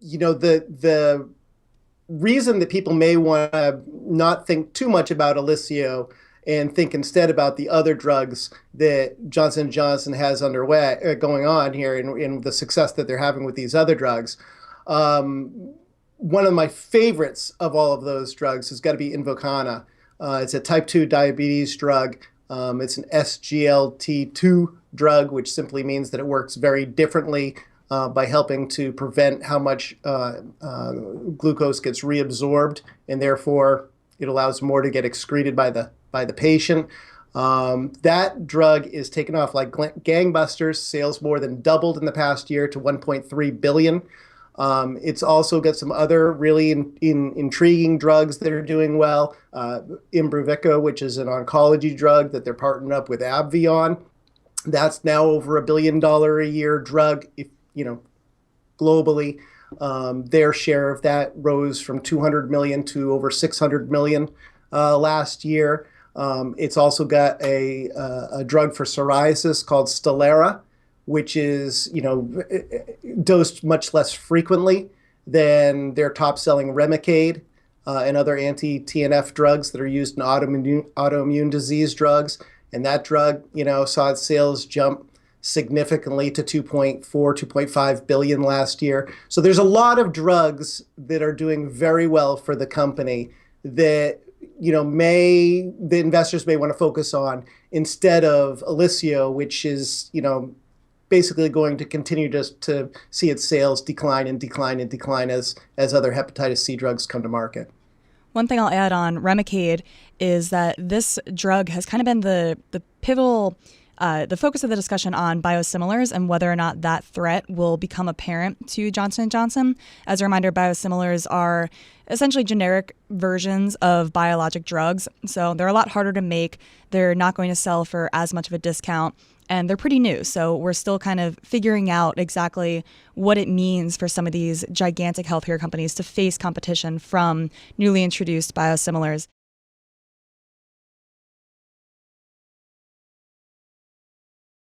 the reason that people may want to not think too much about Elycio and think instead about the other drugs that Johnson & Johnson has underway going on here in the success that they're having with these other drugs. One of my favorites of all of those drugs has got to be Invokana. It's a type 2 diabetes drug. It's an SGLT2 drug, which simply means that it works very differently by helping to prevent how much glucose gets reabsorbed, and therefore it allows more to get excreted by the patient. That drug is taken off like gangbusters. Sales more than doubled in the past year to 1.3 billion. It's also got some other really intriguing drugs that are doing well. Imbruvica, which is an oncology drug that they're partnering up with AbbVie on. That's now over $1 billion a year drug. If globally, their share of that rose from 200 million to over 600 million last year. It's also got a drug for psoriasis called Stelara, which is dosed much less frequently than their top-selling Remicade and other anti-TNF drugs that are used in autoimmune disease drugs. And that drug, saw its sales jump significantly to 2.5 billion last year. So there's a lot of drugs that are doing very well for the company that the investors may want to focus on instead of Elycio, which is basically going to continue just to see its sales decline and decline and decline as other hepatitis C drugs come to market. One thing I'll add on Remicade is that this drug has kind of been the pivotal the focus of the discussion on biosimilars and whether or not that threat will become apparent to Johnson & Johnson. As a reminder, biosimilars are essentially generic versions of biologic drugs. So they're a lot harder to make. They're not going to sell for as much of a discount. And they're pretty new. So we're still kind of figuring out exactly what it means for some of these gigantic healthcare companies to face competition from newly introduced biosimilars.